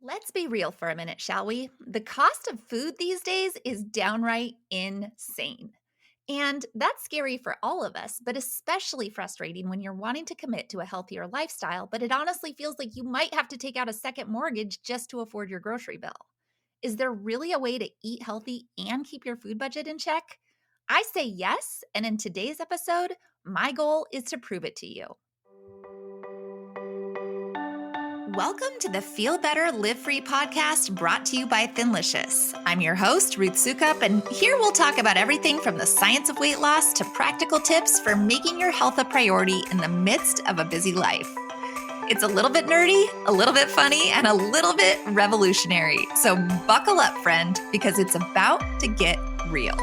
Let's be real for a minute, shall we? The cost of food these days is downright insane. And that's scary for all of us, but especially frustrating when you're wanting to commit to a healthier lifestyle, but it honestly feels like you might have to take out a second mortgage just to afford your grocery bill. Is there really a way to eat healthy and keep your food budget in check? I say yes, and in today's episode, my goal is to prove it to you. Welcome to the Feel Better, Live Free podcast brought to you by Thinlicious. I'm your host, Ruth Sukup, and here we'll talk about everything from the science of weight loss to practical tips for making your health a priority in the midst of a busy life. It's a little bit nerdy, a little bit funny, and a little bit revolutionary. So buckle up, friend, because it's about to get real.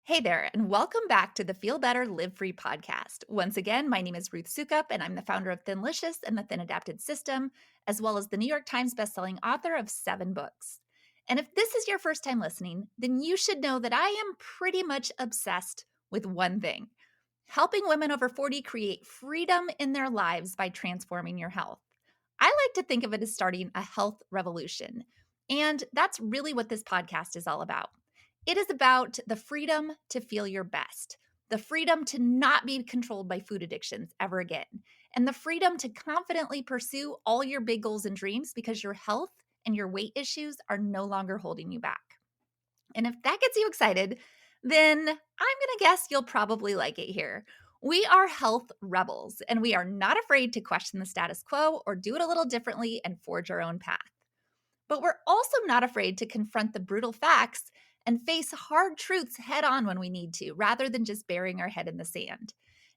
Hey there, and welcome back to the Feel Better, Live Free podcast. Once again, my name is Ruth Sukup, and I'm the founder of Thinlicious and the Thin Adapted System, as well as the New York Times bestselling author of 7 books. And if this is your first time listening, then you should know that I am pretty much obsessed with one thing: helping women over 40 create freedom in their lives by transforming your health. I like to think of it as starting a health revolution, and that's really what this podcast is all about. It is about the freedom to feel your best, the freedom to not be controlled by food addictions ever again, and the freedom to confidently pursue all your big goals and dreams because your health and your weight issues are no longer holding you back. And if that gets you excited, then I'm going to guess you'll probably like it here. We are health rebels, and we are not afraid to question the status quo or do it a little differently and forge our own path. But we're also not afraid to confront the brutal facts and face hard truths head on when we need to, rather than just burying our head in the sand.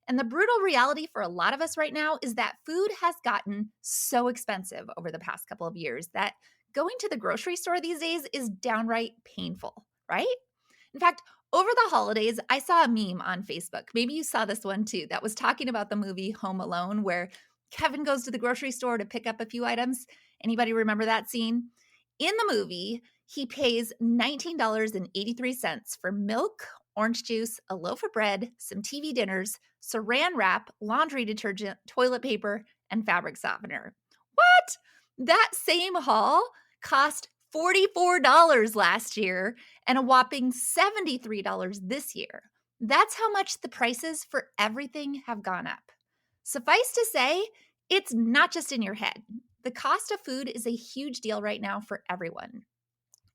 And the brutal reality for a lot of us right now is that food has gotten so expensive over the past couple of years that going to the grocery store these days is downright painful, right? In fact, over the holidays, I saw a meme on Facebook. Maybe you saw this one too, that was talking about the movie Home Alone, where Kevin goes to the grocery store to pick up a few items. Anybody remember that scene? In the movie, he pays $19.83 for milk, orange juice, a loaf of bread, some TV dinners, saran wrap, laundry detergent, toilet paper, and fabric softener. What? That same haul cost $44 last year and a whopping $73 this year. That's how much the prices for everything have gone up. Suffice to say, it's not just in your head. The cost of food is a huge deal right now for everyone.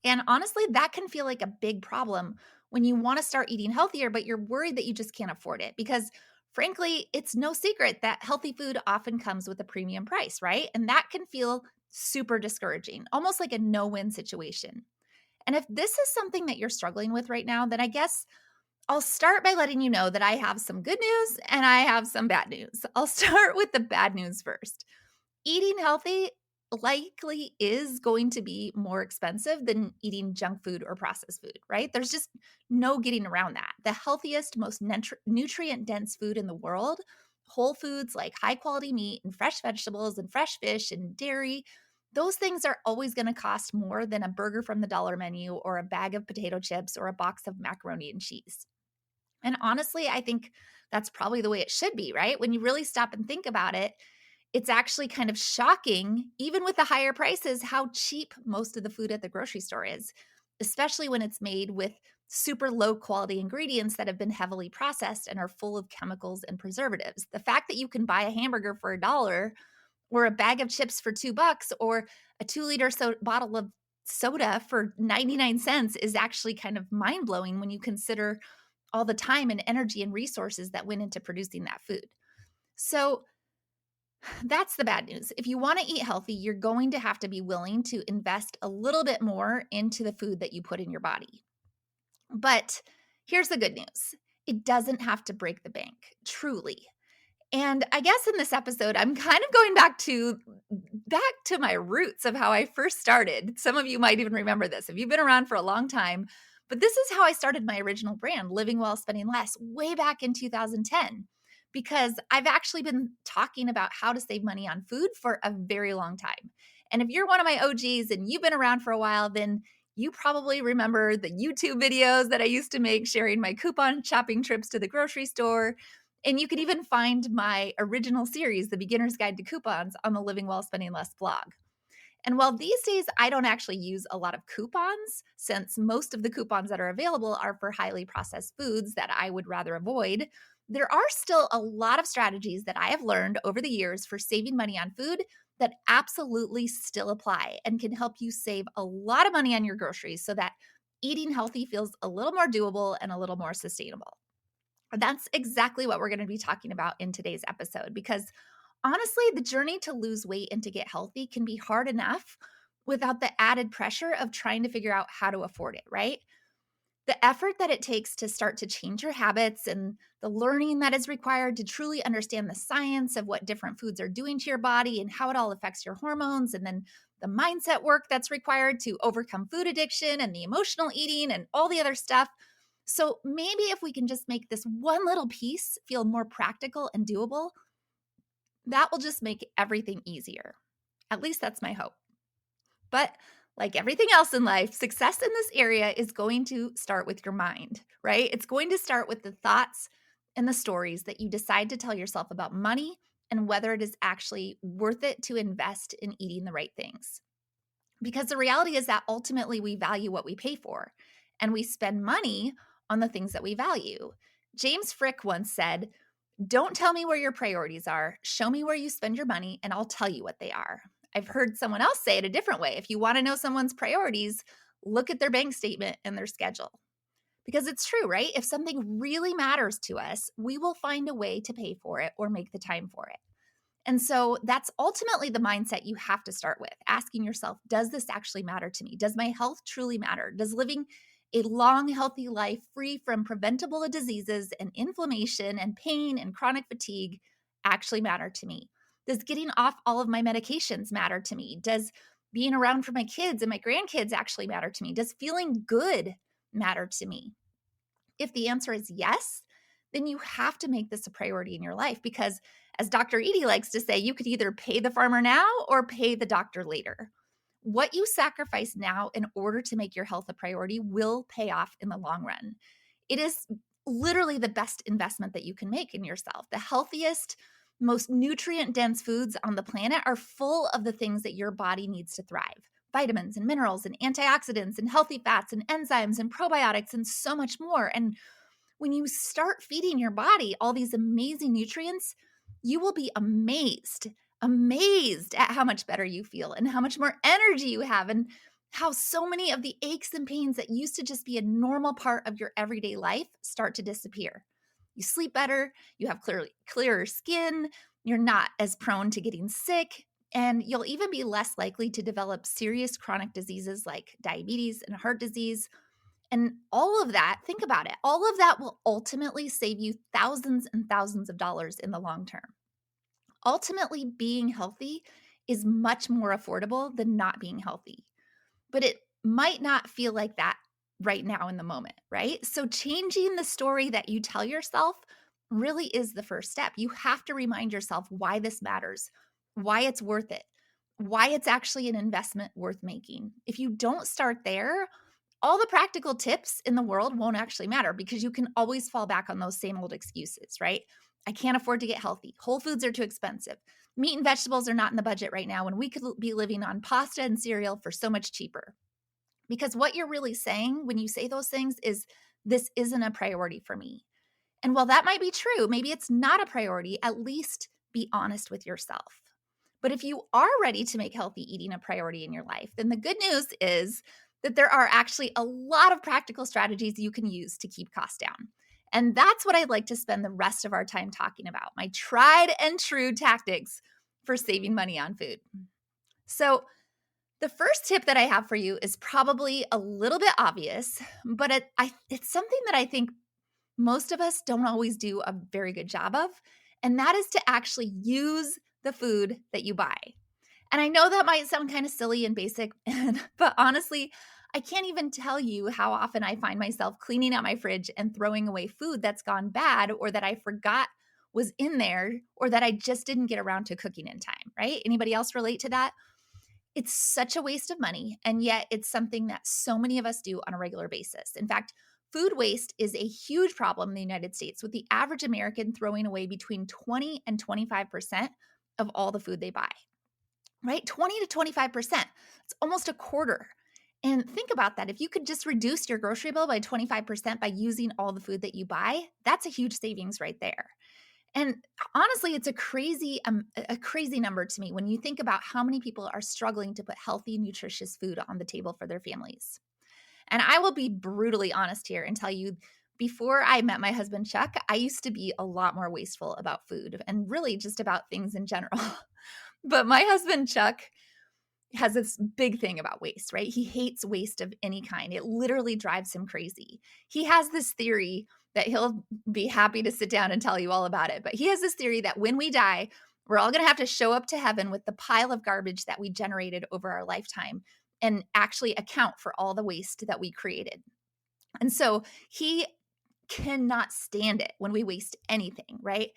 And honestly, that can feel like a big problem when you want to start eating healthier, but you're worried that you just can't afford it. Because frankly, it's no secret that healthy food often comes with a premium price, right? And that can feel super discouraging, almost like a no-win situation. And if this is something that you're struggling with right now, then I guess I'll start by letting you know that I have some good news and I have some bad news. I'll start with the bad news first. Eating healthy likely is going to be more expensive than eating junk food or processed food, right? There's just no getting around that. The healthiest, most nutrient-dense food in the world, whole foods like high-quality meat and fresh vegetables and fresh fish and dairy, those things are always going to cost more than a burger from the dollar menu or a bag of potato chips or a box of macaroni and cheese. And honestly, I think that's probably the way it should be, right? When you really stop and think about it, it's actually kind of shocking, even with the higher prices, how cheap most of the food at the grocery store is, especially when it's made with super low quality ingredients that have been heavily processed and are full of chemicals and preservatives. The fact that you can buy a hamburger for $1 or a bag of chips for $2 or a 2-liter bottle of soda for 99 cents is actually kind of mind-blowing when you consider all the time and energy and resources that went into producing that food. So that's the bad news. If you want to eat healthy, you're going to have to be willing to invest a little bit more into the food that you put in your body. But here's the good news. It doesn't have to break the bank, truly. And I guess in this episode, I'm kind of going back to my roots of how I first started. Some of you might even remember this if you've been around for a long time. But this is how I started my original brand, Living Well, Spending Less, way back in 2010. Because I've actually been talking about how to save money on food for a very long time. And if you're one of my OGs and you've been around for a while, then you probably remember the YouTube videos that I used to make sharing my coupon shopping trips to the grocery store. And you can even find my original series, The Beginner's Guide to Coupons, on the Living Well Spending Less blog. And while these days I don't actually use a lot of coupons, since most of the coupons that are available are for highly processed foods that I would rather avoid, there are still a lot of strategies that I have learned over the years for saving money on food that absolutely still apply and can help you save a lot of money on your groceries so that eating healthy feels a little more doable and a little more sustainable. That's exactly what we're going to be talking about in today's episode because honestly, the journey to lose weight and to get healthy can be hard enough without the added pressure of trying to figure out how to afford it, right? The effort that it takes to start to change your habits and the learning that is required to truly understand the science of what different foods are doing to your body and how it all affects your hormones, and then the mindset work that's required to overcome food addiction and the emotional eating and all the other stuff. So maybe if we can just make this one little piece feel more practical and doable, that will just make everything easier. At least that's my hope. But like everything else in life, success in this area is going to start with your mind, right? It's going to start with the thoughts and the stories that you decide to tell yourself about money and whether it is actually worth it to invest in eating the right things. Because the reality is that ultimately we value what we pay for, and we spend money on the things that we value. James Frick once said, "Don't tell me where your priorities are. Show me where you spend your money, and I'll tell you what they are." I've heard someone else say it a different way. If you want to know someone's priorities, look at their bank statement and their schedule. Because it's true, right? If something really matters to us, we will find a way to pay for it or make the time for it. And so that's ultimately the mindset you have to start with, asking yourself, does this actually matter to me? Does my health truly matter? Does living a long, healthy life free from preventable diseases and inflammation and pain and chronic fatigue actually matter to me? Does getting off all of my medications matter to me? Does being around for my kids and my grandkids actually matter to me? Does feeling good matter to me? If the answer is yes, then you have to make this a priority in your life because, as Dr. Edie likes to say, you could either pay the farmer now or pay the doctor later. What you sacrifice now in order to make your health a priority will pay off in the long run. It is literally the best investment that you can make in yourself. The healthiest, most nutrient-dense foods on the planet are full of the things that your body needs to thrive. Vitamins and minerals and antioxidants and healthy fats and enzymes and probiotics and so much more. And when you start feeding your body all these amazing nutrients, you will be amazed at how much better you feel and how much more energy you have and how so many of the aches and pains that used to just be a normal part of your everyday life start to disappear. You sleep better, you have clearer skin, you're not as prone to getting sick, and you'll even be less likely to develop serious chronic diseases like diabetes and heart disease. And all of that, think about it, all of that will ultimately save you thousands and thousands of dollars in the long term. Ultimately, being healthy is much more affordable than not being healthy. But it might not feel like that right now in the moment, right? So changing the story that you tell yourself really is the first step. You have to remind yourself why this matters, why it's worth it, why it's actually an investment worth making. If you don't start there, all the practical tips in the world won't actually matter because you can always fall back on those same old excuses, right? I can't afford to get healthy. Whole foods are too expensive. Meat and vegetables are not in the budget right now when we could be living on pasta and cereal for so much cheaper. Because what you're really saying when you say those things is, this isn't a priority for me. And while that might be true, maybe it's not a priority, at least be honest with yourself. But if you are ready to make healthy eating a priority in your life, then the good news is that there are actually a lot of practical strategies you can use to keep costs down. And that's what I'd like to spend the rest of our time talking about, my tried and true tactics for saving money on food. So the first tip that I have for you is probably a little bit obvious, but it's something that I think most of us don't always do a very good job of, and that is to actually use the food that you buy. And I know that might sound kind of silly and basic, but honestly, I can't even tell you how often I find myself cleaning out my fridge and throwing away food that's gone bad or that I forgot was in there or that I just didn't get around to cooking in time, right? Anybody else relate to that? It's such a waste of money, and yet it's something that so many of us do on a regular basis. In fact, food waste is a huge problem in the United States, with the average American throwing away between 20 and 25% of all the food they buy, right? 20 to 25%. It's almost a quarter. And think about that. If you could just reduce your grocery bill by 25% by using all the food that you buy, that's a huge savings right there. And honestly, it's a crazy number to me when you think about how many people are struggling to put healthy, nutritious food on the table for their families. And I will be brutally honest here and tell you, before I met my husband Chuck, I used to be a lot more wasteful about food and really just about things in general. But my husband Chuck has this big thing about waste, right? He hates waste of any kind. It literally drives him crazy. He has this theory that he'll be happy to sit down and tell you all about it. But he has this theory that when we die, we're all going to have to show up to heaven with the pile of garbage that we generated over our lifetime and actually account for all the waste that we created. And so he cannot stand it when we waste anything, right?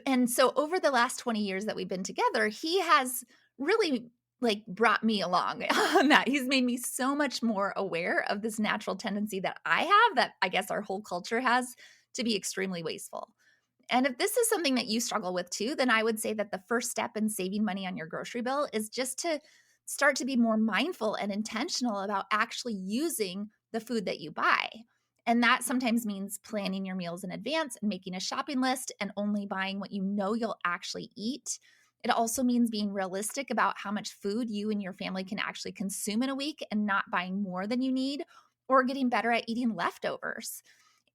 And so over the last 20 years that we've been together, he has really like brought me along on that. He's made me so much more aware of this natural tendency that I have, that I guess our whole culture has, to be extremely wasteful. And if this is something that you struggle with too, then I would say that the first step in saving money on your grocery bill is just to start to be more mindful and intentional about actually using the food that you buy. And that sometimes means planning your meals in advance and making a shopping list and only buying what you know you'll actually eat. It also means being realistic about how much food you and your family can actually consume in a week and not buying more than you need, or getting better at eating leftovers.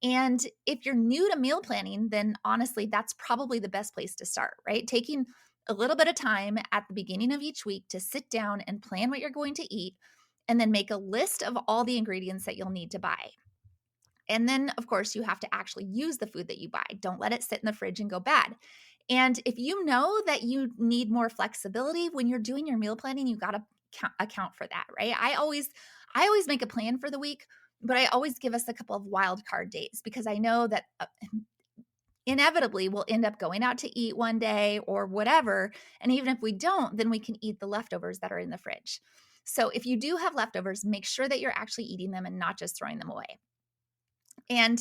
And if you're new to meal planning, then honestly, that's probably the best place to start, right? Taking a little bit of time at the beginning of each week to sit down and plan what you're going to eat, and then make a list of all the ingredients that you'll need to buy. And then, of course, you have to actually use the food that you buy. Don't let it sit in the fridge and go bad. And if you know that you need more flexibility when you're doing your meal planning, you got to account for that, right? I always make a plan for the week, but I always give us a couple of wild card days, because I know that inevitably we'll end up going out to eat one day or whatever. And even if we don't, then we can eat the leftovers that are in the fridge. So if you do have leftovers, make sure that you're actually eating them and not just throwing them away. And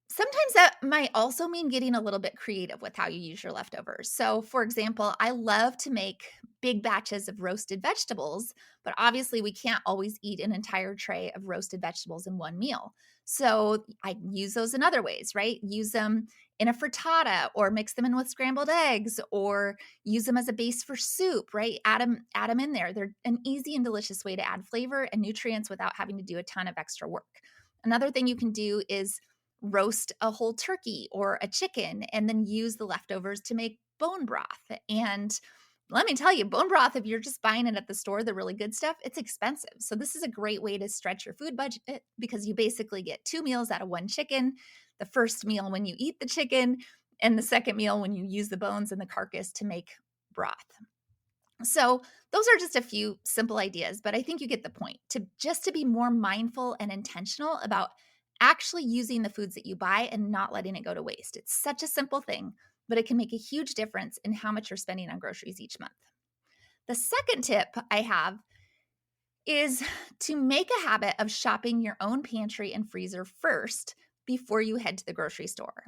sometimes that might also mean getting a little bit creative with how you use your leftovers. So, for example, I love to make big batches of roasted vegetables, but obviously we can't always eat an entire tray of roasted vegetables in one meal. So, I use those in other ways, right? Use them in a frittata, or mix them in with scrambled eggs, or use them as a base for soup, right? Add them in there. They're an easy and delicious way to add flavor and nutrients without having to do a ton of extra work. Another thing you can do is roast a whole turkey or a chicken and then use the leftovers to make bone broth. And let me tell you, bone broth, if you're just buying it at the store, the really good stuff, it's expensive. So this is a great way to stretch your food budget, because you basically get 2 meals out of one chicken. The first meal when you eat the chicken, and the second meal when you use the bones and the carcass to make broth. So those are just a few simple ideas, but I think you get the point, to be more mindful and intentional about actually using the foods that you buy and not letting it go to waste. It's such a simple thing, but it can make a huge difference in how much you're spending on groceries each month. The second tip I have is to make a habit of shopping your own pantry and freezer first before you head to the grocery store.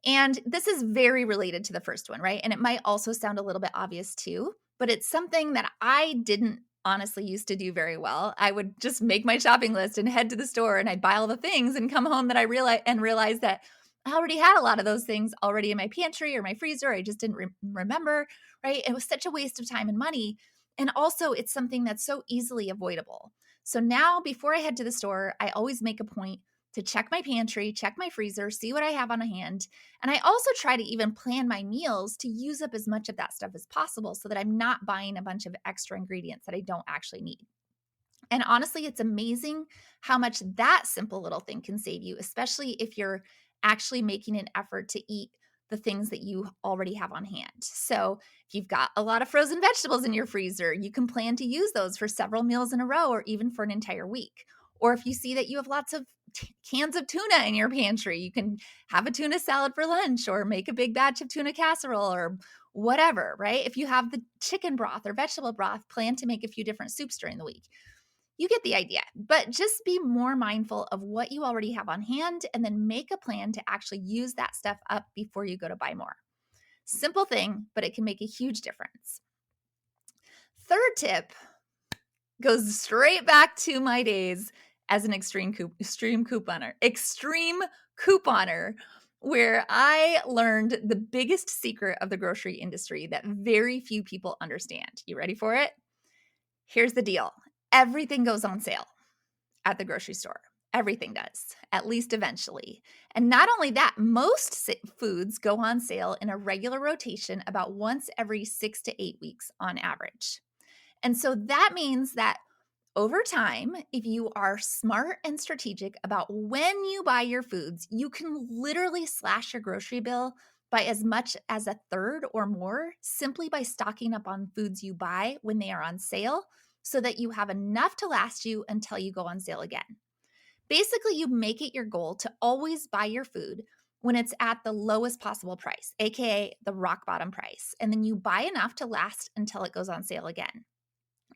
And this is very related to the first one, right? And it might also sound a little bit obvious too, but it's something that I didn't honestly used to do very well. I would just make my shopping list and head to the store, and I'd buy all the things and come home that I realized that I already had a lot of those things already in my pantry or my freezer. I just didn't remember, right? It was such a waste of time and money. And also, it's something that's so easily avoidable. So now, before I head to the store, I always make a point to check my pantry, check my freezer, see what I have on hand. And I also try to even plan my meals to use up as much of that stuff as possible, so that I'm not buying a bunch of extra ingredients that I don't actually need. And honestly, it's amazing how much that simple little thing can save you, especially if you're actually making an effort to eat the things that you already have on hand. So if you've got a lot of frozen vegetables in your freezer, you can plan to use those for several meals in a row, or even for an entire week. Or if you see that you have lots of cans of tuna in your pantry, you can have a tuna salad for lunch, or make a big batch of tuna casserole, or whatever, right? If you have the chicken broth or vegetable broth, plan to make a few different soups during the week. You get the idea, but just be more mindful of what you already have on hand and then make a plan to actually use that stuff up before you go to buy more. Simple thing, but it can make a huge difference. Third tip goes straight back to my days as an extreme couponer, where I learned the biggest secret of the grocery industry that very few people understand. You ready for it? Here's the deal. Everything goes on sale at the grocery store. Everything does, at least eventually. And not only that, most foods go on sale in a regular rotation about once every 6 to 8 weeks on average. And so that means that over time, if you are smart and strategic about when you buy your foods, you can literally slash your grocery bill by as much as a third or more simply by stocking up on foods you buy when they are on sale so that you have enough to last you until you go on sale again. Basically, you make it your goal to always buy your food when it's at the lowest possible price, aka the rock bottom price, and then you buy enough to last until it goes on sale again.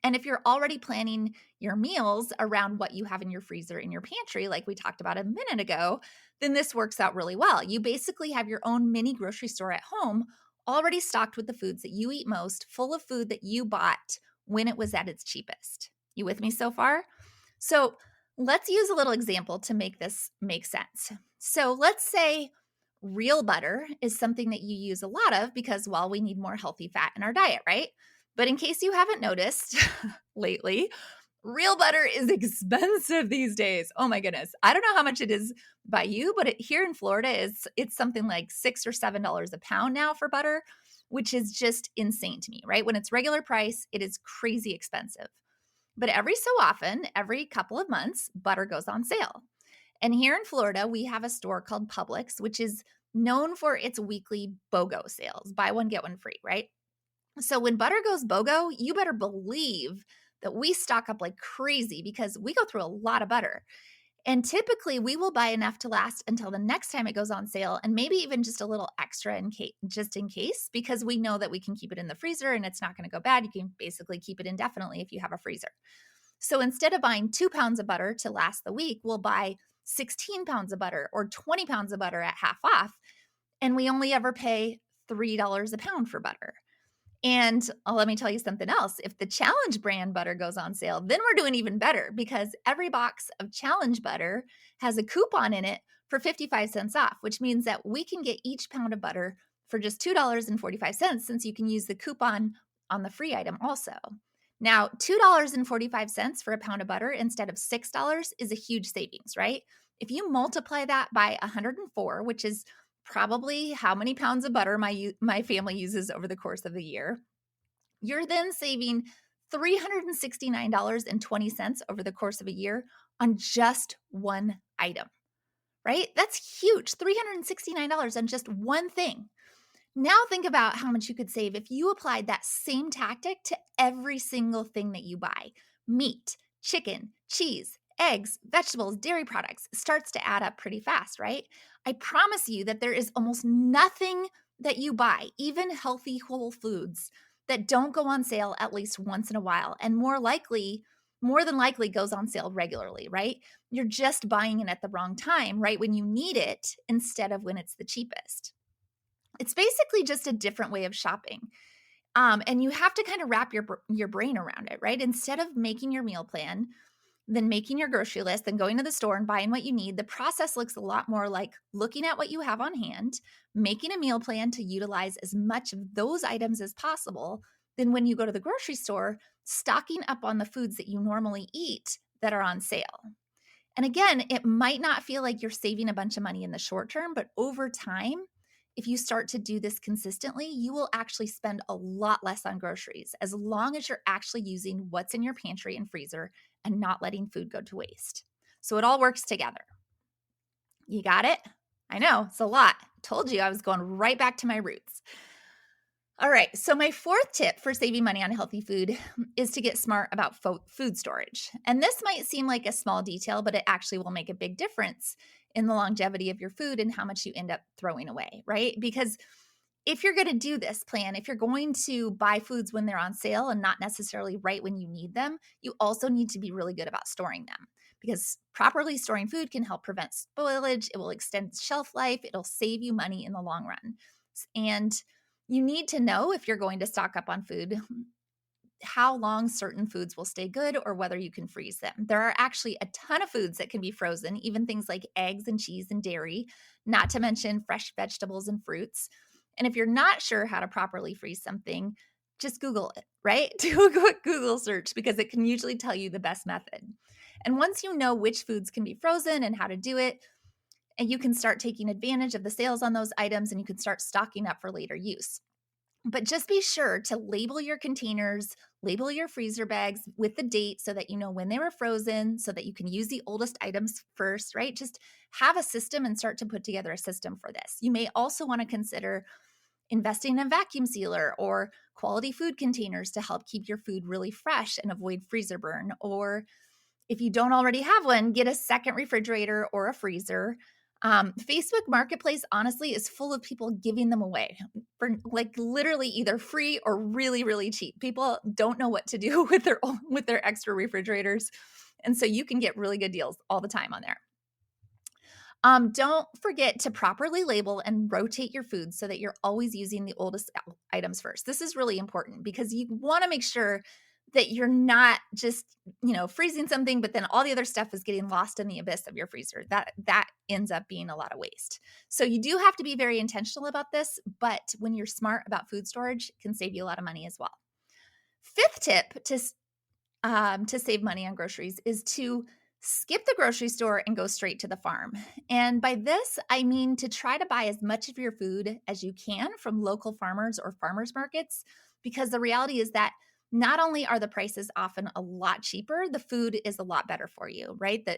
And if you're already planning your meals around what you have in your freezer in your pantry, like we talked about a minute ago, then this works out really well. You basically have your own mini grocery store at home, already stocked with the foods that you eat most, full of food that you bought when it was at its cheapest. You with me so far? So let's use a little example to make this make sense. So let's say real butter is something that you use a lot of because, well, we need more healthy fat in our diet, right? But in case you haven't noticed lately, real butter is expensive these days. Oh my goodness. I don't know how much it is by you, but here in Florida, it's something like $6 or $7 a pound now for butter, which is just insane to me, right? When it's regular price, it is crazy expensive. But every so often, every couple of months, butter goes on sale. And here in Florida, we have a store called Publix, which is known for its weekly BOGO sales, buy one, get one free, right? So when butter goes BOGO, you better believe that we stock up like crazy because we go through a lot of butter. And typically we will buy enough to last until the next time it goes on sale and maybe even just a little extra just in case, because we know that we can keep it in the freezer and it's not going to go bad. You can basically keep it indefinitely if you have a freezer. So instead of buying 2 pounds of butter to last the week, we'll buy 16 pounds of butter or 20 pounds of butter at half off. And we only ever pay $3 a pound for butter. And let me tell you something else. If the Challenge brand butter goes on sale, then we're doing even better because every box of Challenge butter has a coupon in it for 55 cents off, which means that we can get each pound of butter for just $2.45 since you can use the coupon on the free item also. Now, $2.45 for a pound of butter instead of $6 is a huge savings, right? If you multiply that by 104, which is probably how many pounds of butter my family uses over the course of the year, you're then saving $369.20 over the course of a year on just one item, right? That's huge. $369 on just one thing. Now think about how much you could save if you applied that same tactic to every single thing that you buy. Meat, chicken, cheese, eggs, vegetables, dairy products. Starts to add up pretty fast, right? I promise you that there is almost nothing that you buy, even healthy whole foods, that don't go on sale at least once in a while, and more than likely goes on sale regularly, right? You're just buying it at the wrong time, right? When you need it instead of when it's the cheapest. It's basically just a different way of shopping. And you have to kind of wrap your brain around it, right? Instead of making your meal plan, then making your grocery list, then going to the store and buying what you need, the process looks a lot more like looking at what you have on hand, making a meal plan to utilize as much of those items as possible. Then when you go to the grocery store, stocking up on the foods that you normally eat that are on sale. And again, it might not feel like you're saving a bunch of money in the short term, but over time, if you start to do this consistently, you will actually spend a lot less on groceries as long as you're actually using what's in your pantry and freezer and not letting food go to waste. So it all works together. You got it? I know, it's a lot. Told you I was going right back to my roots. All right, so my fourth tip for saving money on healthy food is to get smart about food storage. And this might seem like a small detail, but it actually will make a big difference in the longevity of your food and how much you end up throwing away, right? Because if you're going to do this plan, if you're going to buy foods when they're on sale and not necessarily right when you need them, you also need to be really good about storing them, because properly storing food can help prevent spoilage. It will extend shelf life. It'll save you money in the long run. And you need to know, if you're going to stock up on food, how long certain foods will stay good or whether you can freeze them. There are actually a ton of foods that can be frozen, even things like eggs and cheese and dairy, not to mention fresh vegetables and fruits. And if you're not sure how to properly freeze something, just Google it, right? Do a quick Google search, because it can usually tell you the best method. And once you know which foods can be frozen and how to do it, and you can start taking advantage of the sales on those items, and you can start stocking up for later use. But just be sure to label your containers, label your freezer bags with the date so that you know when they were frozen, so that you can use the oldest items first, right? Just have a system and start to put together a system for this. You may also want to consider investing in a vacuum sealer or quality food containers to help keep your food really fresh and avoid freezer burn. Or if you don't already have one, get a second refrigerator or a freezer. Facebook Marketplace, honestly, is full of people giving them away for like literally either free or really, really cheap. People don't know what to do with their extra refrigerators. And so you can get really good deals all the time on there. Don't forget to properly label and rotate your food so that you're always using the oldest items first. This is really important because you want to make sure that you're not just, freezing something, but then all the other stuff is getting lost in the abyss of your freezer. That ends up being a lot of waste. So you do have to be very intentional about this, but when you're smart about food storage, it can save you a lot of money as well. Fifth tip to save money on groceries is to skip the grocery store and go straight to the farm. And by this, I mean to try to buy as much of your food as you can from local farmers or farmers markets, because the reality is that not only are the prices often a lot cheaper, the food is a lot better for you, right?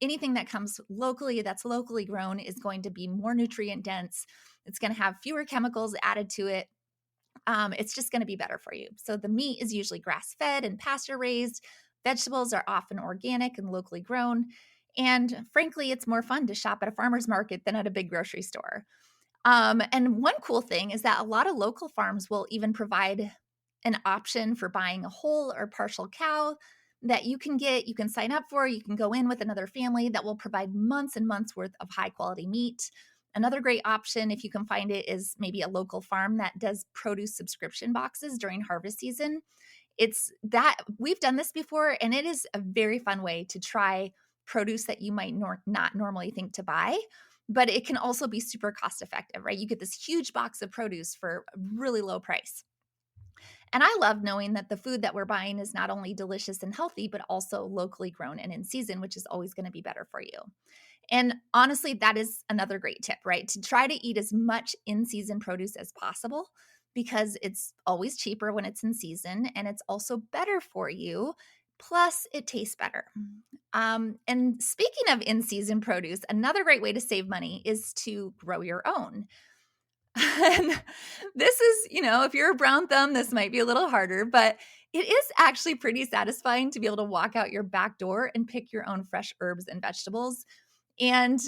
Anything that comes locally, that's locally grown, is going to be more nutrient dense. It's going to have fewer chemicals added to it. It's just going to be better for you. So the meat is usually grass-fed and pasture-raised. Vegetables are often organic and locally grown. And frankly, it's more fun to shop at a farmer's market than at a big grocery store. And one cool thing is that a lot of local farms will even provide an option for buying a whole or partial cow that you can sign up for. You can go in with another family that will provide months and months worth of high quality meat. Another great option, if you can find it, is maybe a local farm that does produce subscription boxes during harvest season. We've done this before, and it is a very fun way to try produce that you might not normally think to buy, but it can also be super cost effective, right? You get this huge box of produce for a really low price. And I love knowing that the food that we're buying is not only delicious and healthy, but also locally grown and in season, which is always going to be better for you. And honestly, that is another great tip, right? To try to eat as much in-season produce as possible, because it's always cheaper when it's in season, and it's also better for you. Plus, it tastes better. And speaking of in-season produce, another great way to save money is to grow your own. And this is, if you're a brown thumb, this might be a little harder, but it is actually pretty satisfying to be able to walk out your back door and pick your own fresh herbs and vegetables. And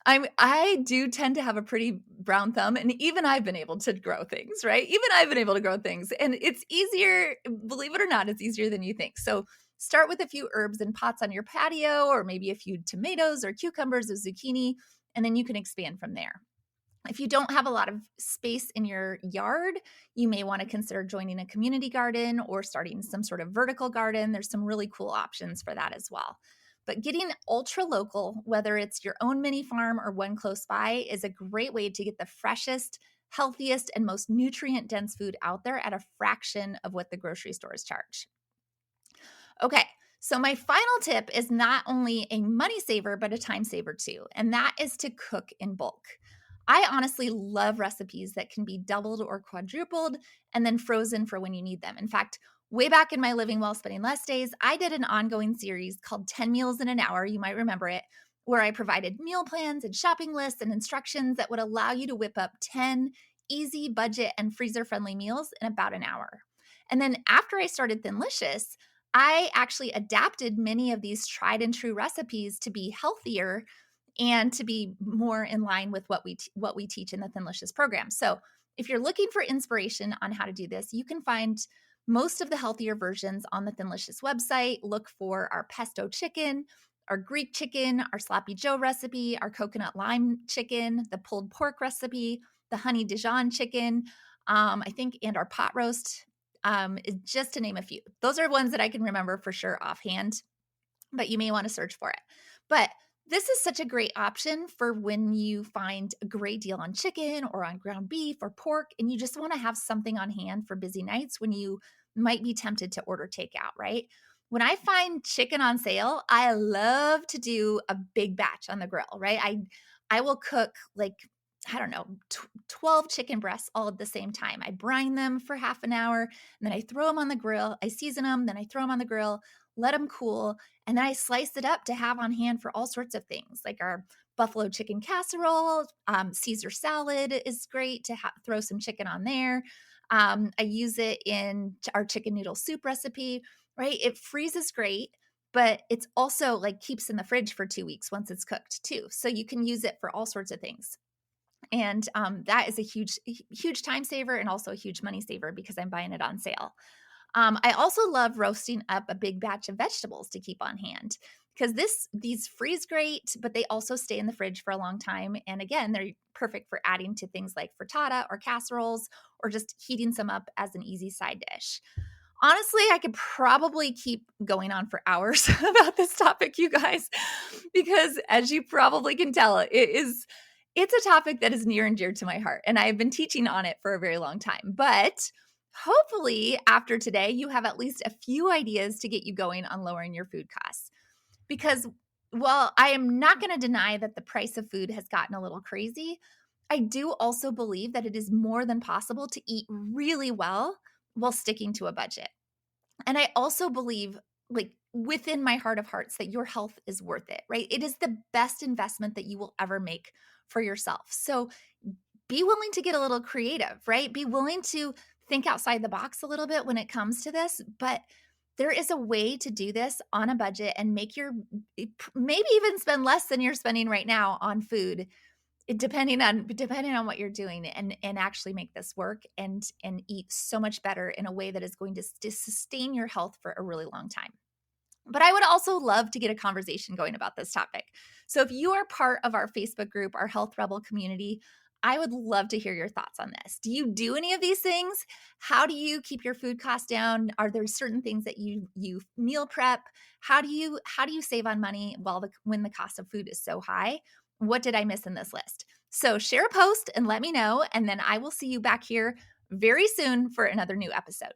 I do tend to have a pretty brown thumb, and even I've been able to grow things, right? Even I've been able to grow things, and it's easier, believe it or not, it's easier than you think. So start with a few herbs and pots on your patio, or maybe a few tomatoes or cucumbers or zucchini, and then you can expand from there. If you don't have a lot of space in your yard, you may want to consider joining a community garden or starting some sort of vertical garden. There's some really cool options for that as well. But getting ultra local, whether it's your own mini farm or one close by, is a great way to get the freshest, healthiest, and most nutrient dense food out there at a fraction of what the grocery stores charge. Okay, so my final tip is not only a money saver, but a time saver too, and that is to cook in bulk. I honestly love recipes that can be doubled or quadrupled and then frozen for when you need them. In fact, way back in my Living Well Spending Less days, I did an ongoing series called 10 Meals in an Hour, you might remember it, where I provided meal plans and shopping lists and instructions that would allow you to whip up 10 easy, budget, and freezer-friendly meals in about an hour. And then after I started Thinlicious, I actually adapted many of these tried and true recipes to be healthier and to be more in line with what we teach in the Thinlicious program. So if you're looking for inspiration on how to do this, you can find most of the healthier versions on the Thinlicious website. Look for our pesto chicken, our Greek chicken, our sloppy Joe recipe, our coconut lime chicken, the pulled pork recipe, the honey Dijon chicken, I think, and our pot roast, just to name a few. Those are ones that I can remember for sure offhand, but you may want to search for it. But this is such a great option for when you find a great deal on chicken or on ground beef or pork, and you just want to have something on hand for busy nights when you might be tempted to order takeout, right? When I find chicken on sale, I love to do a big batch on the grill, right? I will cook like, I don't know, 12 chicken breasts all at the same time. I brine them for half an hour, and then I throw them on the grill. I season them, then I throw them on the grill, let them cool, and then I slice it up to have on hand for all sorts of things, like our buffalo chicken casserole. Caesar salad is great to throw some chicken on there. I use it in our chicken noodle soup recipe, right? It freezes great, but it's also like keeps in the fridge for 2 weeks once it's cooked too. So you can use it for all sorts of things. And that is a huge time saver and also a huge money saver because I'm buying it on sale. I also love roasting up a big batch of vegetables to keep on hand because these freeze great, but they also stay in the fridge for a long time. And again, they're perfect for adding to things like frittata or casseroles or just heating some up as an easy side dish. Honestly, I could probably keep going on for hours about this topic, you guys, because as you probably can tell, it's a topic that is near and dear to my heart, and I have been teaching on it for a very long time. But hopefully after today, you have at least a few ideas to get you going on lowering your food costs. Because while I am not going to deny that the price of food has gotten a little crazy, I do also believe that it is more than possible to eat really well while sticking to a budget. And I also believe, like within my heart of hearts, that your health is worth it, right? It is the best investment that you will ever make for yourself. So be willing to get a little creative, right? Be willing to think outside the box a little bit when it comes to this, but there is a way to do this on a budget and make maybe even spend less than you're spending right now on food, depending on what you're doing, and actually make this work and eat so much better in a way that is going to sustain your health for a really long time. But I would also love to get a conversation going about this topic. So if you are part of our Facebook group, our Health Rebel community, I would love to hear your thoughts on this. Do you do any of these things? How do you keep your food costs down? Are there certain things that you meal prep? How do you save on money when the cost of food is so high? What did I miss in this list? So share a post and let me know, and then I will see you back here very soon for another new episode.